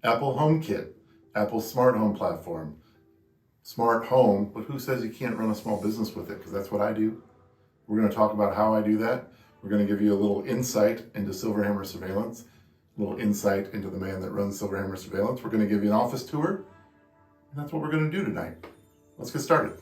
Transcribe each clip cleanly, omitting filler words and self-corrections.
Apple HomeKit, Apple Smart Home Platform, Smart Home, but who says you can't run a small business with it? Because that's what I do. We're going to talk about how I do that. We're going to give you a little insight into SilverHammer Surveillance, a little insight into the man that runs SilverHammer Surveillance. We're going to give you an office tour, and that's what we're going to do tonight. Let's get started.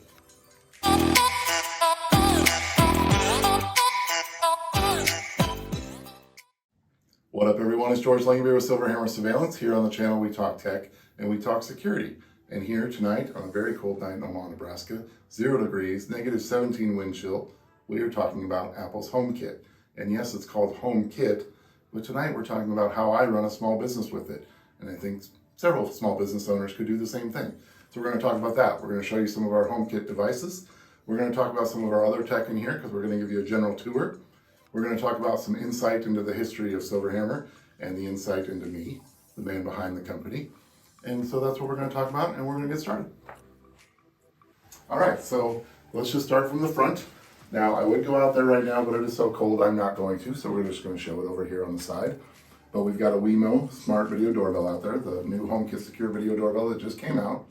What up, everyone? It's George Langenbeer with SilverHammer Surveillance. Here on the channel, we talk tech and we talk security. And here tonight, on a very cold night in Omaha, Nebraska, 0 degrees, negative 17 wind chill, we are talking about Apple's HomeKit. And yes, it's called HomeKit, but tonight we're talking about how I run a small business with it. And I think several small business owners could do the same thing. So we're going to talk about that. We're going to show you some of our HomeKit devices. We're going to talk about some of our other tech in here because we're going to give you a general tour. We're going to talk about some insight into the history of SilverHammer and the insight into me, the man behind the company. And so that's what we're going to talk about, and we're going to get started. All right, so let's just start from the front. Now, I would go out there right now, but it is so cold I'm not going to, so we're just going to show it over here on the side. But we've got a WeMo smart video doorbell out there, the new HomeKit secure video doorbell that just came out.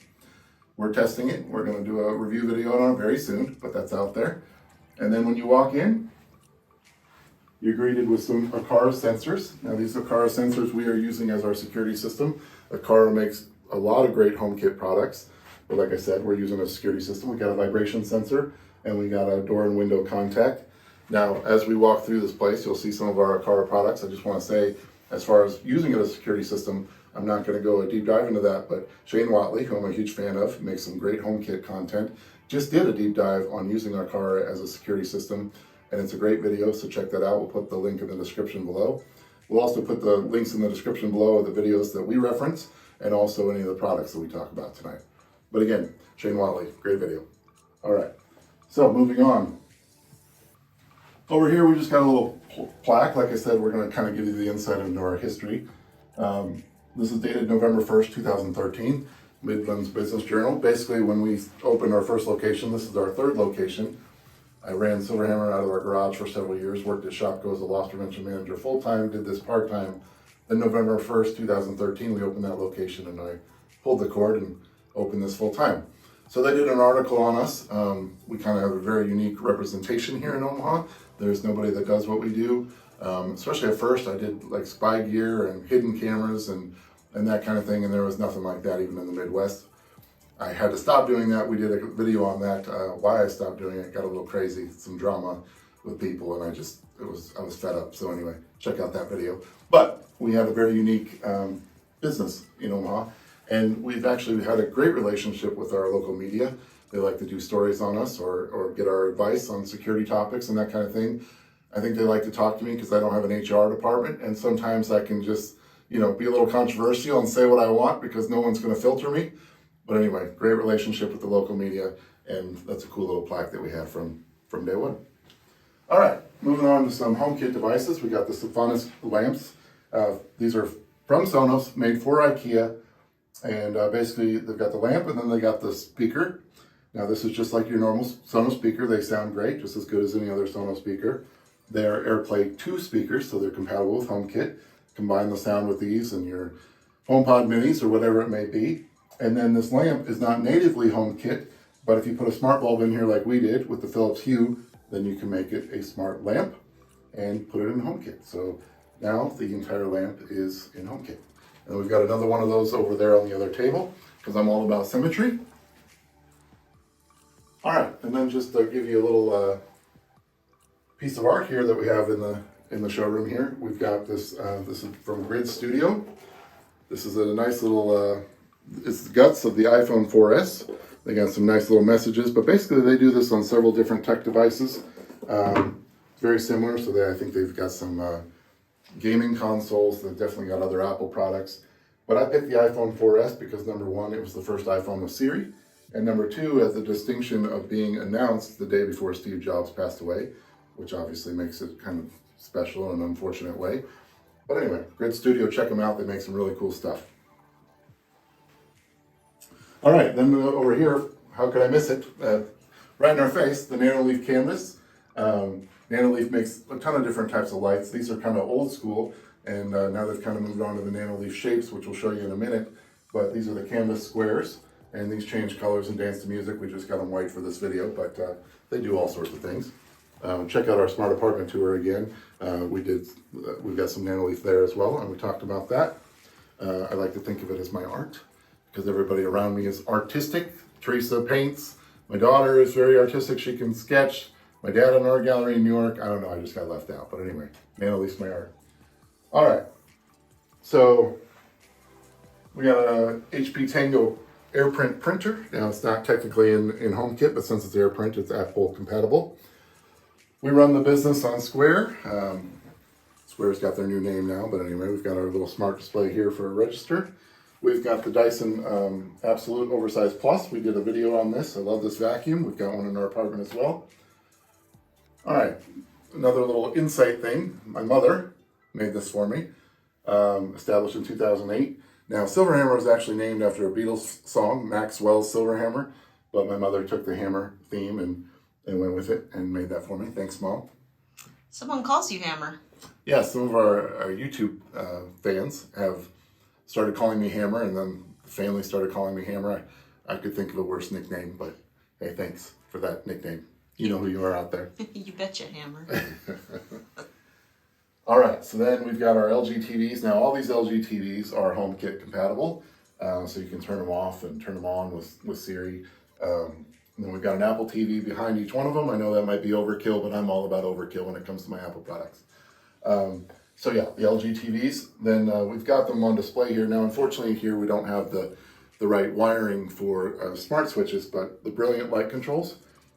We're testing it. We're going to do a review video on it very soon, but that's out there. And then when you walk in, you're greeted with some Acara sensors. Now these Acara sensors we are using as our security system. Acara makes a lot of great HomeKit products. But like I said, we're using a security system. We got a vibration sensor and we got a door and window contact. Now, as we walk through this place, you'll see some of our Acara products. I just want to say, as far as using it as a security system, I'm not going to go a deep dive into that, but Shane Watley, who I'm a huge fan of, makes some great HomeKit content, just did a deep dive on using Acara as a security system. And it's a great video, so check that out. We'll put the link in the description below. We'll also put the links in the description below of the videos that we reference and also any of the products that we talk about tonight. But again, Shane Watley, great video. All right, so moving on. Over here, we just got a little plaque. Like I said, we're gonna kind of give you the insight into our history. This is dated November 1st, 2013, Midlands Business Journal. Basically, when we opened our first location, this is our third location. I ran SilverHammer out of our garage for several years, worked at Shopko as a loss prevention manager full-time, did this part-time. Then November 1st, 2013, we opened that location and I pulled the cord and opened this full-time. So they did an article on us. We kind of have a very unique representation here in Omaha. There's nobody that does what we do. Especially at first, I did like spy gear and hidden cameras and that kind of thing, and there was nothing like that even in the Midwest. I had to stop doing that. We did a video on that, why I stopped doing it. Got a little crazy, some drama with people, and I was fed up. So anyway, check out that video. But we have a very unique business in Omaha, and we've actually had a great relationship with our local media. They like to do stories on us or get our advice on security topics and that kind of thing. I think they like to talk to me because I don't have an HR department, and sometimes I can just, be a little controversial and say what I want because no one's going to filter me. But anyway, great relationship with the local media, and that's a cool little plaque that we have from day one. All right, moving on to some HomeKit devices. We got the Sophonus lamps. These are from Sonos, made for IKEA, and basically they've got the lamp and then they got the speaker. Now this is just like your normal Sonos speaker. They sound great, just as good as any other Sonos speaker. They're AirPlay 2 speakers, so they're compatible with HomeKit. Combine the sound with these and your HomePod Minis or whatever it may be. And then this lamp is not natively HomeKit, but if you put a smart bulb in here like we did with the Philips Hue, then you can make it a smart lamp and put it in HomeKit. So now the entire lamp is in HomeKit. And we've got another one of those over there on the other table because I'm all about symmetry. All right, and then just to give you a little piece of art here that we have in the showroom here. We've got this, this is from Grid Studio. This is a nice little, it's the guts of the iPhone 4S. They got some nice little messages, but basically they do this on several different tech devices. Very similar, so I think they've got some gaming consoles. They've definitely got other Apple products. But I picked the iPhone 4S because number one, it was the first iPhone with Siri. And number two, as the distinction of being announced the day before Steve Jobs passed away, which obviously makes it kind of special in an unfortunate way. But anyway, Grid Studio, check them out. They make some really cool stuff. All right, then over here, how could I miss it? Right in our face, the Nanoleaf canvas. Nanoleaf makes a ton of different types of lights. These are kind of old school, And now they've kind of moved on to the nano leaf shapes, which we'll show you in a minute. But these are the canvas squares, and these change colors and dance to music. We just got them white for this video, but they do all sorts of things. Check out our smart apartment tour again. We've got some nano leaf there as well, and we talked about that. I like to think of it as my art, because everybody around me is artistic. Teresa paints. My daughter is very artistic. She can sketch. My dad had an art gallery in New York. I don't know, I just got left out. But anyway, nano leaf's my art. All right, so we got a HP Tango AirPrint printer. Now it's not technically in HomeKit, but since it's AirPrint, it's Apple compatible. We run the business on Square. Square's got their new name now, but anyway, we've got our little smart display here for a register. We've got the Dyson Absolute Oversize Plus. We did a video on this. I love this vacuum. We've got one in our apartment as well. All right, another little insight thing. My mother made this for me, established in 2008. Now, SilverHammer was actually named after a Beatles song, Maxwell's SilverHammer, but my mother took the hammer theme and went with it and made that for me. Thanks, Mom. Someone calls you Hammer. Yeah, some of our YouTube fans have started calling me Hammer, and then the family started calling me Hammer. I could think of a worse nickname, but hey, thanks for that nickname. You know who you are out there. You betcha, Hammer. All right, so then we've got our LG TVs. Now, all these LG TVs are HomeKit compatible, so you can turn them off and turn them on with Siri. And then we've got an Apple TV behind each one of them. I know that might be overkill, but I'm all about overkill when it comes to my Apple products. So yeah, the LG TVs. Then we've got them on display here. Now, unfortunately, here we don't have the right wiring for smart switches, but the Brilliant light controls.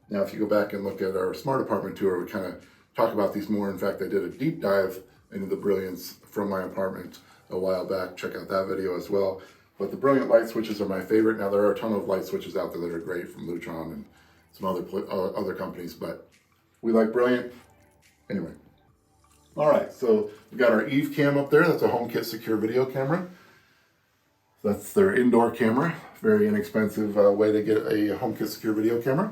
Now, if you go back and look at our smart apartment tour, we kind of talk about these more. In fact, I did a deep dive into the Brilliance from my apartment a while back. Check out that video as well. But the Brilliant light switches are my favorite. Now, there are a ton of light switches out there that are great from Lutron and some other companies, but we like Brilliant. Anyway. All right, so we've got our Eve Cam up there. That's a HomeKit secure video camera. That's their indoor camera. Very inexpensive way to get a HomeKit secure video camera.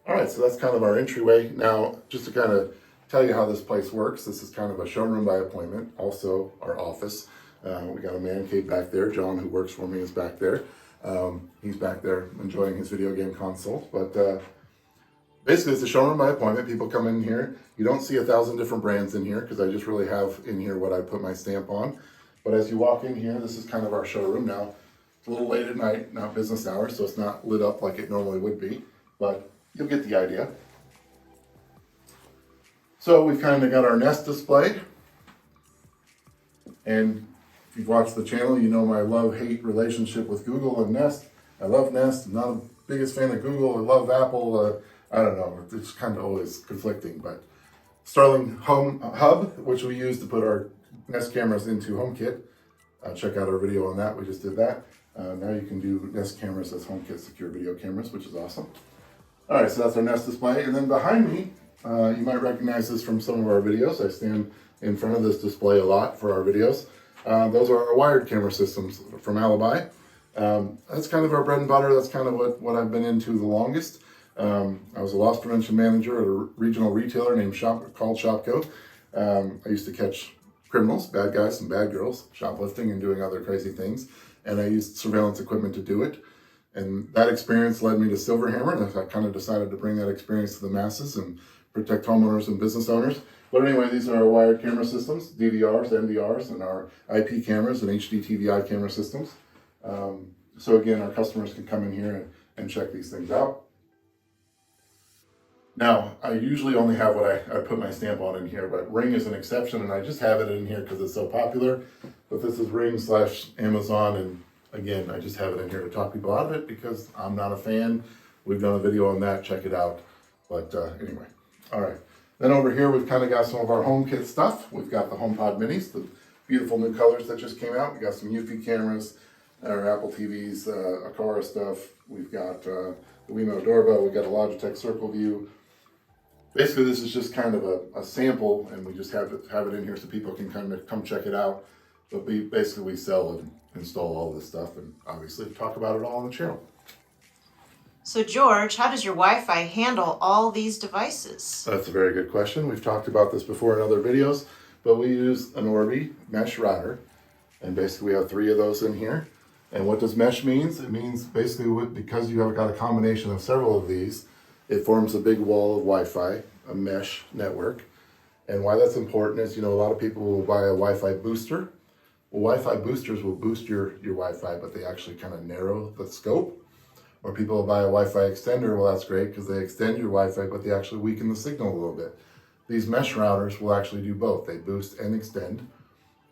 All right, so that's kind of our entryway. Now, just to kind of tell you how this place works, this is kind of a showroom by appointment, also our office. We got a man cave back there. John, who works for me, is back there. He's back there enjoying his video game console. But basically, it's a showroom by appointment. People come in here. You don't see 1,000 different brands in here because I just really have in here what I put my stamp on. But as you walk in here, this is kind of our showroom. Now, it's a little late at night, not business hours, so it's not lit up like it normally would be. But you'll get the idea. So we've kind of got our Nest display. And if you've watched the channel, you know my love-hate relationship with Google and Nest. I love Nest. I'm not the biggest fan of Google. I love Apple. I don't know. It's kind of always conflicting. But Starling Home Hub, which we use to put our Nest cameras into HomeKit. Check out our video on that. We just did that. Now you can do Nest cameras as HomeKit secure video cameras, which is awesome. All right, so that's our Nest display. And then behind me, you might recognize this from some of our videos. I stand in front of this display a lot for our videos. Those are our wired camera systems from Alibi. That's kind of our bread and butter. That's kind of what I've been into the longest. I was a loss prevention manager at a regional retailer called Shopco. I used to catch criminals, bad guys and bad girls, shoplifting and doing other crazy things. And I used surveillance equipment to do it. And that experience led me to SilverHammer, and I kind of decided to bring that experience to the masses and protect homeowners and business owners. But anyway, these are our wired camera systems, DVRs, NVRs, and our IP cameras and HD TVI camera systems. So again, our customers can come in here and check these things out. Now, I usually only have what I put my stamp on in here, but Ring is an exception, and I just have it in here because it's so popular. But this is Ring/Amazon, and again, I just have it in here to talk people out of it because I'm not a fan. We've done a video on that, check it out. But anyway, all right. Then over here, we've kind of got some of our HomeKit stuff. We've got the HomePod Minis, the beautiful new colors that just came out. We got some Eufy cameras, our Apple TVs, Acara stuff. We've got the WeMo Doorbell. We've got a Logitech Circle View. Basically, this is just kind of a sample, and we just have it in here so people can kind of come check it out. But basically, we sell and install all this stuff, and obviously talk about it all on the channel. So George, how does your Wi-Fi handle all these devices? That's a very good question. We've talked about this before in other videos. but we use an Orbi mesh router, and basically we have 3 of those in here. And what does mesh means? It means basically because you have got a combination of several of these, it forms a big wall of Wi-Fi, a mesh network. And why that's important is, a lot of people will buy a Wi-Fi booster. Well, Wi-Fi boosters will boost your Wi-Fi, but they actually kind of narrow the scope. Or people will buy a Wi-Fi extender. Well, that's great because they extend your Wi-Fi, but they actually weaken the signal a little bit. These mesh routers will actually do both. They boost and extend.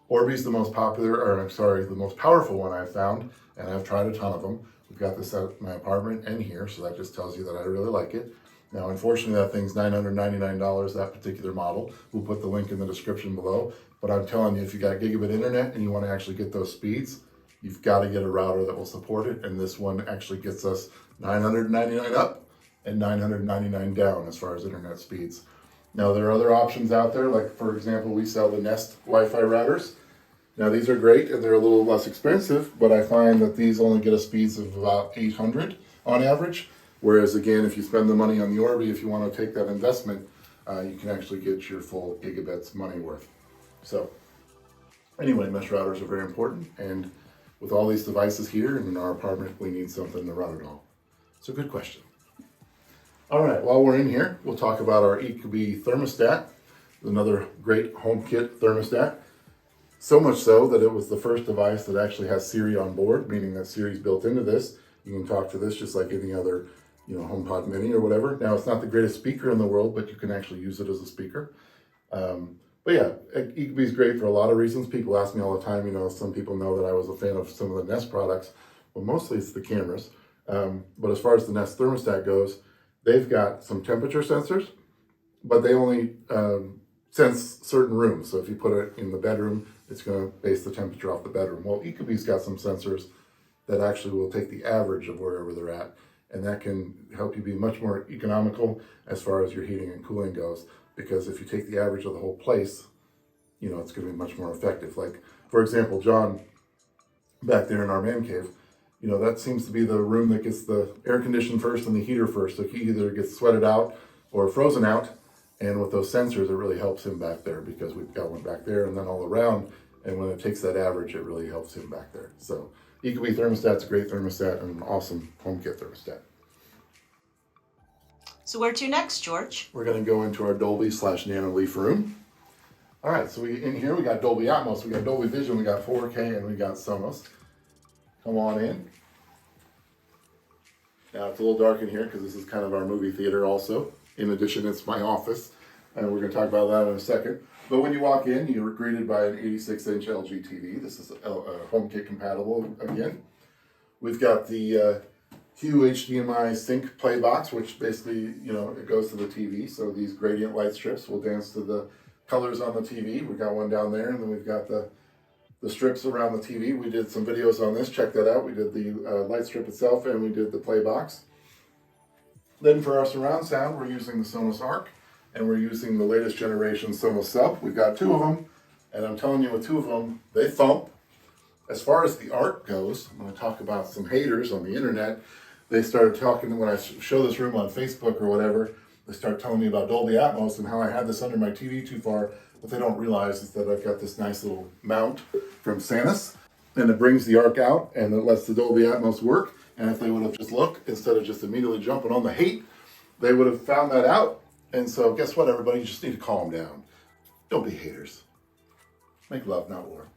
Orbi's the most the most powerful one I've found, and I've tried a ton of them. We've got this at my apartment and here, so that just tells you that I really like it. Now, unfortunately, that thing's $999, that particular model. We'll put the link in the description below. But I'm telling you, if you got gigabit internet and you want to actually get those speeds, you've got to get a router that will support it. And this one actually gets us 999 up and 999 down as far as internet speeds. Now, there are other options out there. Like, for example, we sell the Nest Wi-Fi routers. Now, these are great and they're a little less expensive, but I find that these only get us speeds of about 800 on average. Whereas, again, if you spend the money on the Orbi, if you want to take that investment, you can actually get your full gigabits money worth. So, anyway, mesh routers are very important. And with all these devices here and in our apartment, we need something to run it all. So, good question. All right, while we're in here, we'll talk about our Ecobee Thermostat, another great HomeKit thermostat. So much so that it was the first device that actually has Siri on board, meaning that Siri's built into this. You can talk to this just like any other, HomePod Mini or whatever. Now, it's not the greatest speaker in the world, but you can actually use it as a speaker. But yeah, Ecobee's great for a lot of reasons. People ask me all the time, some people know that I was a fan of some of the Nest products, but mostly it's the cameras. But as far as the Nest thermostat goes, they've got some temperature sensors, but they only sense certain rooms. So if you put it in the bedroom, it's going to base the temperature off the bedroom. Well, Ecobee's got some sensors that actually will take the average of wherever they're at, and that can help you be much more economical as far as your heating and cooling goes. Because if you take the average of the whole place, it's going to be much more effective. Like, for example, John, back there in our man cave, that seems to be the room that gets the air conditioned first and the heater first. So he either gets sweated out or frozen out. And with those sensors, it really helps him back there because we've got one back there and then all around. And when it takes that average, it really helps him back there. So Ecobee thermostat's a great thermostat and an awesome HomeKit thermostat. So where to next, George? We're going to go into our Dolby/Nano Leaf room. All right, so in here we got Dolby Atmos, we got Dolby Vision, we got 4K, and we got Sonos. Come on in. Now it's a little dark in here because this is kind of our movie theater also. In addition, it's my office, and we're going to talk about that in a second. But when you walk in, you're greeted by an 86-inch LG TV. This is HomeKit compatible again. We've got the HDMI sync play box, which basically, it goes to the TV. So these gradient light strips will dance to the colors on the TV. We've got one down there, and then we've got the strips around the TV. We did some videos on this. Check that out. We did the light strip itself, and we did the play box. Then for our surround sound, we're using the Sonos Arc, and we're using the latest generation Sonos Sub. We've got 2 of them, and I'm telling you, with 2 of them, they thump. As far as the Arc goes, I'm going to talk about some haters on the internet. They started talking, when I show this room on Facebook or whatever, they start telling me about Dolby Atmos and how I had this under my TV too far. What they don't realize is that I've got this nice little mount from Sonos, and it brings the Arc out, and it lets the Dolby Atmos work. And if they would have just looked, instead of just immediately jumping on the hate, they would have found that out. And so guess what, everybody? You just need to calm down. Don't be haters. Make love, not war.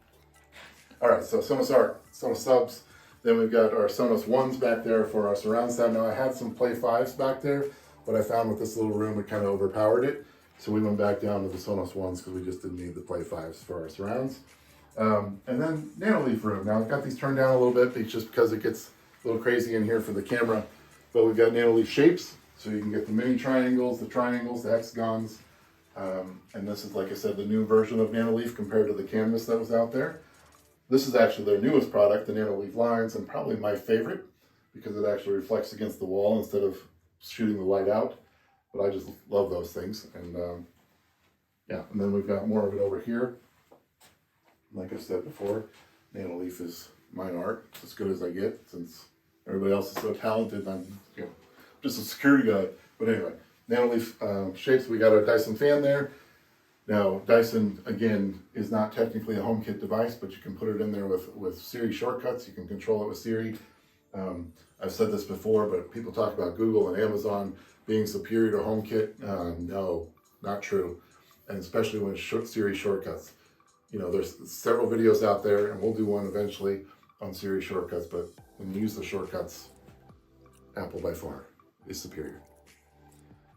All right, so Sonos Arc, Sonos Subs. Then we've got our Sonos Ones back there for our surround sound. Now I had some Play 5s back there, but I found with this little room it kind of overpowered it. So we went back down to the Sonos Ones because we just didn't need the Play 5s for our surrounds. And then Nano Leaf room. Now I've got these turned down a little bit just because it gets a little crazy in here for the camera. But we've got Nano Leaf shapes, so you can get the mini triangles, the hexagons. And this is, like I said, the new version of Nano Leaf compared to the canvas that was out there. This is actually their newest product, the Nano Leaf lines, and probably my favorite because it actually reflects against the wall instead of shooting the light out. But I just love those things. And yeah, and then we've got more of it over here. Like I said before, Nano Leaf is mine art. It's as good as I get since everybody else is so talented. I'm just a security guy. But anyway, Nano Leaf shapes. We got our Dyson Fan there. Now, Dyson, again, is not technically a HomeKit device, but you can put it in there with Siri shortcuts. You can control it with Siri. I've said this before, but people talk about Google and Amazon being superior to HomeKit. No, not true. And especially when Siri shortcuts. You know, there's several videos out there, and we'll do one eventually on Siri shortcuts, but when you use the shortcuts, Apple by far is superior.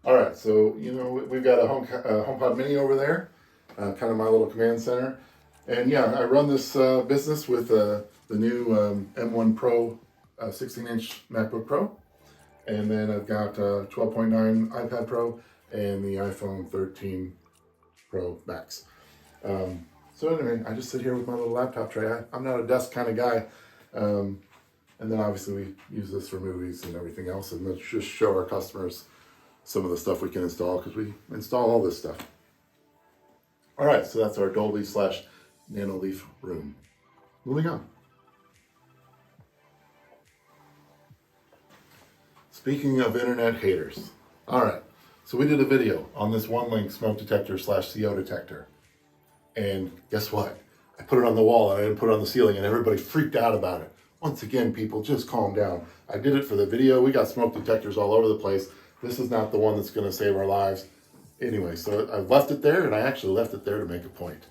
All right, so, you know, we've got a HomePod Mini over there, kind of my little command center. And yeah, I run this business with the new M1 Pro 16-inch MacBook Pro. And then I've got 12.9 iPad Pro and the iPhone 13 Pro Max. So anyway, I just sit here with my little laptop tray. I'm not a desk kind of guy. And then obviously we use this for movies and everything else. And let's just show our customers some of the stuff we can install, because we install all this stuff. All right, so that's our Dolby / Nano Leaf room. Moving on. Speaking of internet haters. All right, so we did a video on this one-link smoke detector / CO detector. And guess what? I put it on the wall and I didn't put it on the ceiling, and everybody freaked out about it. Once again, people, just calm down. I did it for the video. We got smoke detectors all over the place. This is not the one that's going to save our lives. Anyway, so I left it there, and I actually left it there to make a point.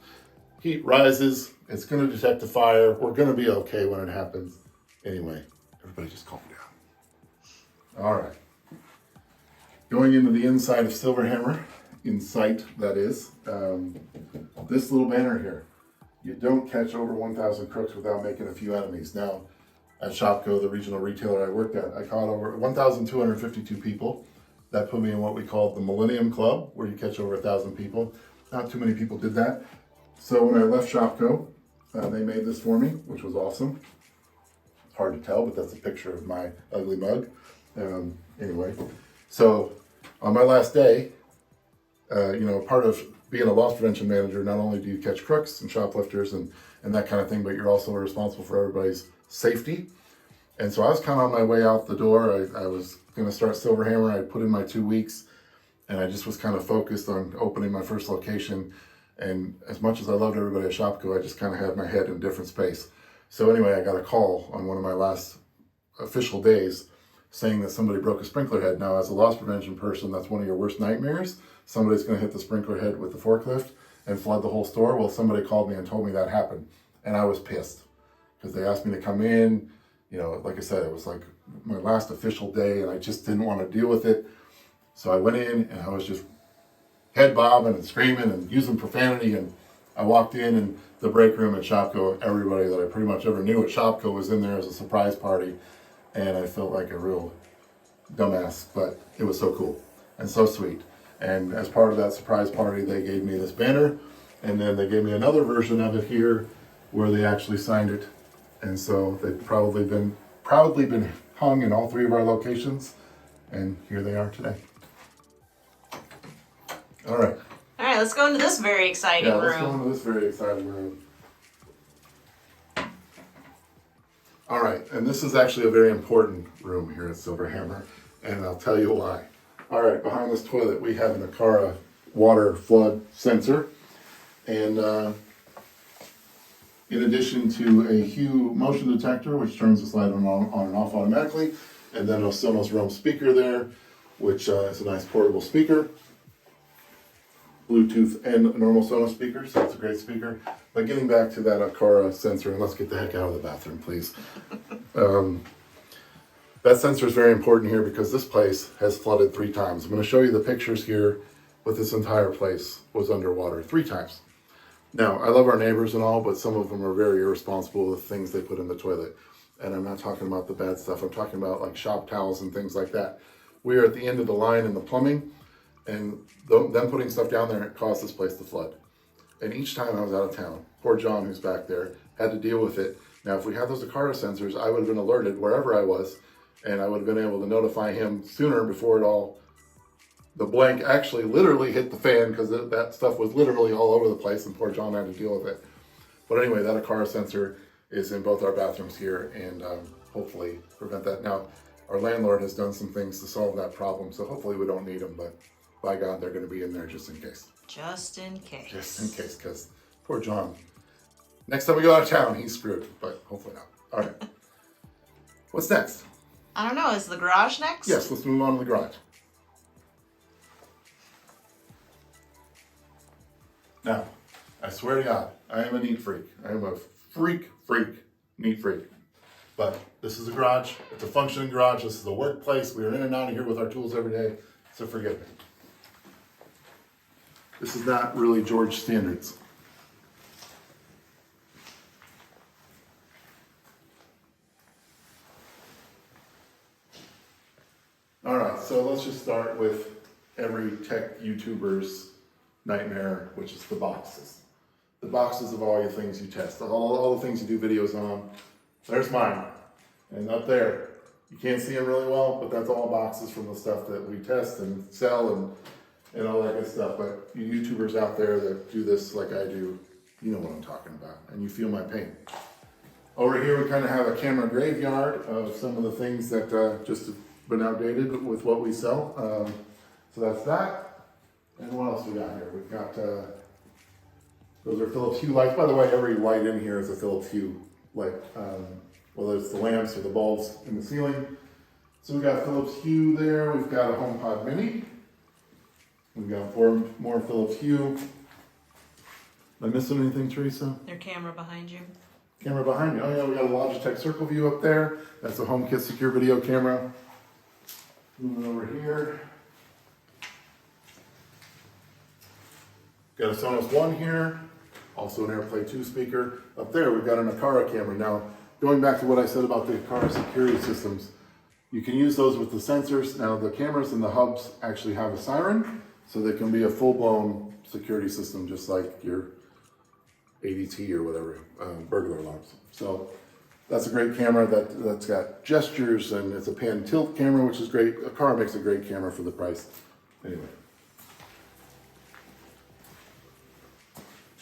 Heat rises. It's going to detect a fire. We're going to be okay when it happens. Anyway, everybody just calm down. All right. Going into the inside of SilverHammer, in sight, that is, this little banner here. You don't catch over 1,000 crooks without making a few enemies. Now, at Shopko, the regional retailer I worked at, I caught over 1,252 people. That put me in what we call the Millennium Club, where you catch over 1,000 people. Not too many people did that. So when I left Shopko, they made this for me, which was awesome. It's hard to tell, but that's a picture of my ugly mug. Anyway, so on my last day, you know, part of being a loss prevention manager, not only do you catch crooks and shoplifters and that kind of thing, but you're also responsible for everybody's safety. And so I was kind of on my way out the door. I was going to start SilverHammer. I put in my 2 weeks, and I just was kind of focused on opening my first location. And as much as I loved everybody at Shopko, I just kind of had my head in a different space. So anyway, I got a call on one of my last official days saying that somebody broke a sprinkler head. Now, as a loss prevention person, that's one of your worst nightmares. Somebody's going to hit the sprinkler head with the forklift and flood the whole store. Well, somebody called me and told me that happened, and I was pissed because they asked me to come in. You know, like I said, it was like my last official day, and I just didn't want to deal with it. So I went in, and I was just head bobbing and screaming and using profanity. And I walked in, and the break room at Shopko, everybody that I pretty much ever knew at Shopko was in there as a surprise party. And I felt like a real dumbass, but it was so cool and so sweet. And as part of that surprise party, they gave me this banner, and then they gave me another version of it here where they actually signed it. And so they've proudly been hung in all 3 of our locations, and here they are today. All right. All right, let's go into this very exciting room. Let's go into this very exciting room. All right, and this is actually a very important room here at SilverHammer, and I'll tell you why. All right, behind this toilet, we have an Acara water flood sensor, and in addition to a Hue motion detector, which turns the slide on and off automatically, and then a Sonos Roam speaker there, which is a nice portable speaker. Bluetooth and normal Sonos speaker, so it's a great speaker. But getting back to that Acara sensor, and let's get the heck out of the bathroom, please. That sensor is very important here because this place has flooded 3 times. I'm going to show you the pictures here, but this entire place was underwater 3 times. Now, I love our neighbors and all, but some of them are very irresponsible with things they put in the toilet. And I'm not talking about the bad stuff. I'm talking about like shop towels and things like that. We are at the end of the line in the plumbing, and them putting stuff down there caused this place to flood. And each time I was out of town, poor John, who's back there, had to deal with it. Now, if we had those Acara sensors, I would have been alerted wherever I was, and I would have been able to notify him sooner before the blank actually literally hit the fan, because that stuff was literally all over the place, and poor John had to deal with it. But anyway, that Acara sensor is in both our bathrooms here, and hopefully prevent that. Now, our landlord has done some things to solve that problem, so hopefully we don't need them, but by God, they're going to be in there just in case. Just in case. Just in case, because poor John. Next time we go out of town, he's screwed, but hopefully not. All right. What's next? I don't know. Is the garage next? Yes, let's move on to the garage. Now, I swear to God, I am a neat freak. I am a freak, neat freak. But this is a garage. It's a functioning garage. This is a workplace. We are in and out of here with our tools every day, so forgive me. This is not really George standards. All right, so let's just start with every tech YouTuber's nightmare, which is the boxes. The boxes of all your things you test, all the things you do videos on. There's mine. And up there, you can't see them really well, but that's all boxes from the stuff that we test and sell and all that good stuff. But you YouTubers out there that do this like I do, you know what I'm talking about, and you feel my pain. Over here, we kind of have a camera graveyard of some of the things that just have been outdated with what we sell. So that's that. And what else we got here? We've got, those are Philips Hue lights. By the way, every light in here is a Philips Hue light, whether it's the lamps or the bulbs in the ceiling. So we've got Philips Hue there. We've got a HomePod Mini. We've got four more Philips Hue. Am I missing anything, Teresa? Their camera behind you. Camera behind me. Oh yeah, we got a Logitech Circle View up there. That's a HomeKit secure video camera. Moving over here. Got a Sonos One here. Also an AirPlay 2 speaker. Up there we've got an Acara camera. Now, going back to what I said about the Acara security systems, you can use those with the sensors. Now the cameras and the hubs actually have a siren, so they can be a full-blown security system just like your ADT or whatever, burglar alarms. So that's a great camera that's got gestures, and it's a pan tilt camera, which is great. Acara makes a great camera for the price. Anyway.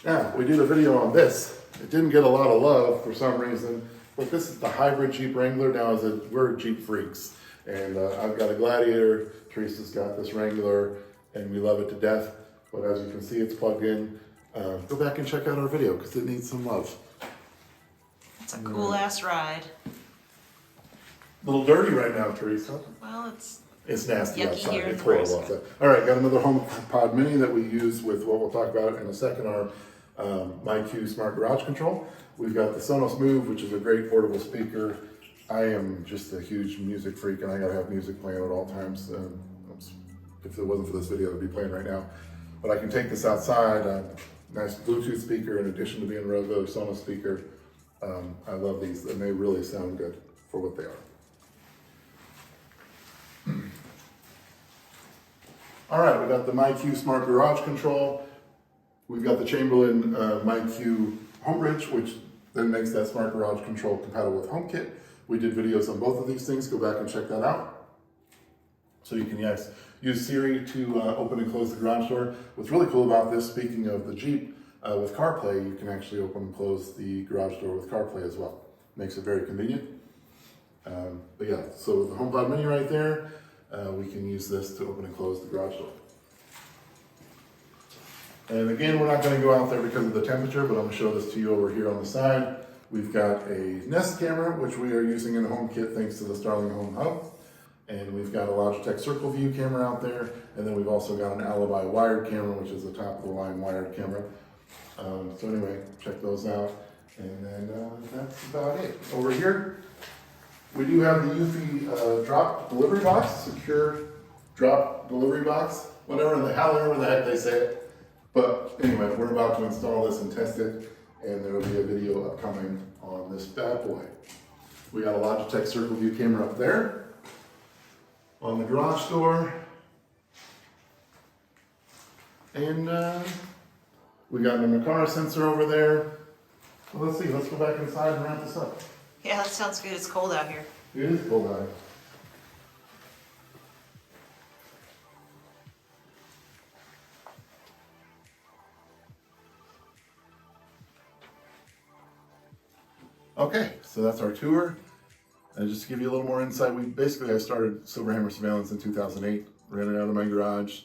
Now, we did a video on this. It didn't get a lot of love for some reason, but this is the hybrid Jeep Wrangler. Now, we're Jeep freaks, and I've got a Gladiator, Teresa's got this Wrangler, and we love it to death. But as you can see, it's plugged in. Go back and check out our video because it needs some love. It's a cool ass ride. A little dirty right now, Teresa. Well, it's nasty yucky outside. here in It's horrible Nebraska. outside. All right, got another HomePod Mini that we use with what we'll talk about in a second, our MyQ Smart Garage Control. We've got the Sonos Move, which is a great portable speaker. I am just a huge music freak, and I gotta have music playing at all times. If it wasn't for this video, it would be playing right now. But I can take this outside. Nice Bluetooth speaker in addition to being a regular Sonos speaker. I love these, and they really sound good for what they are. All right, we got the MyQ Smart Garage Control. We've got the Chamberlain MyQ Home Bridge, which then makes that Smart Garage Control compatible with HomeKit. We did videos on both of these things. Go back and check that out. So you can, yes, use Siri to open and close the garage door. What's really cool about this, speaking of the Jeep, with CarPlay, you can actually open and close the garage door with CarPlay as well. Makes it very convenient. But yeah, so with the HomePod Mini right there, we can use this to open and close the garage door. And again, we're not going to go out there because of the temperature, but I'm going to show this to you over here on the side. We've got a Nest camera, which we are using in HomeKit thanks to the Starling Home Hub. And we've got a Logitech Circle View camera out there. And then we've also got an Alibi wired camera, which is a top of the line wired camera. So anyway, check those out. And then that's about it. Over here, we do have the Wifi drop delivery box, secure drop delivery box, however the heck they say it. But anyway, we're about to install this and test it, and there will be a video upcoming on this bad boy. We got a Logitech Circle View camera up there on the garage door. And we got an Acara sensor over there. Well, let's see, let's go back inside and wrap this up. Yeah, that sounds good. It's cold out here. It is cold out here. Okay, so that's our tour. And just to give you a little more insight, I started SilverHammer Surveillance in 2008, ran it out of my garage,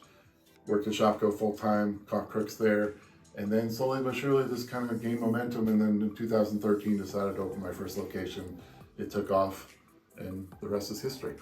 worked at Shopko full-time, caught crooks there, and then slowly but surely this kind of gained momentum, and then in 2013 decided to open my first location. It took off, and the rest is history.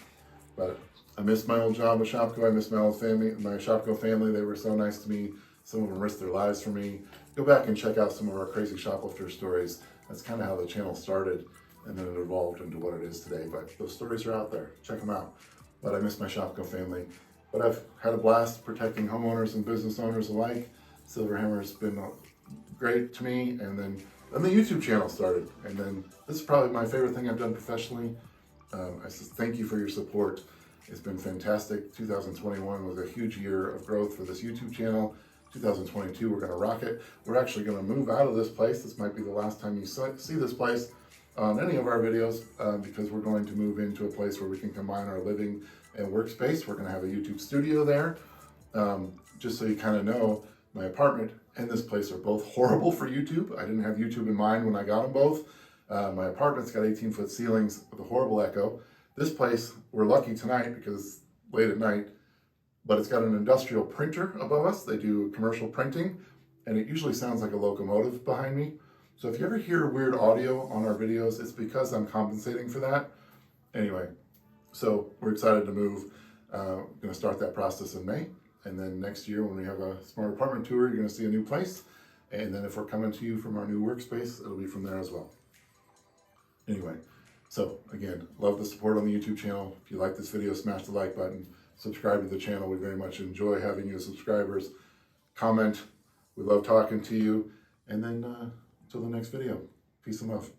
But I miss my old job at Shopko. I miss my old family, my Shopko family. They were so nice to me. Some of them risked their lives for me. Go back and check out some of our crazy shoplifter stories. That's kind of how the channel started, and then it evolved into what it is today. But those stories are out there. Check them out. But I miss my Shopko family. But I've had a blast protecting homeowners and business owners alike. SilverHammer's been great to me, and then the YouTube channel started, and then this is probably my favorite thing I've done professionally. I said thank you for your support. It's been fantastic. 2021 was a huge year of growth for this YouTube channel. 2022, we're going to rock it. We're actually going to move out of this place. This might be the last time you see this place on any of our videos, because we're going to move into a place where we can combine our living and workspace. We're going to have a YouTube studio there. Just so you kind of know, my apartment and this place are both horrible for YouTube. I didn't have YouTube in mind when I got them both. My apartment's got 18-foot ceilings with a horrible echo. This place, we're lucky tonight because it's late at night, but it's got an industrial printer above us. They do commercial printing, and it usually sounds like a locomotive behind me. So if you ever hear weird audio on our videos, it's because I'm compensating for that. Anyway, so we're excited to move. We're going to start that process in May. And then next year when we have a smart apartment tour, you're going to see a new place. And then if we're coming to you from our new workspace, it'll be from there as well. Anyway, so again, love the support on the YouTube channel. If you like this video, smash the like button. Subscribe to the channel. We very much enjoy having you as subscribers. Comment. We love talking to you. And then until the next video, peace and love.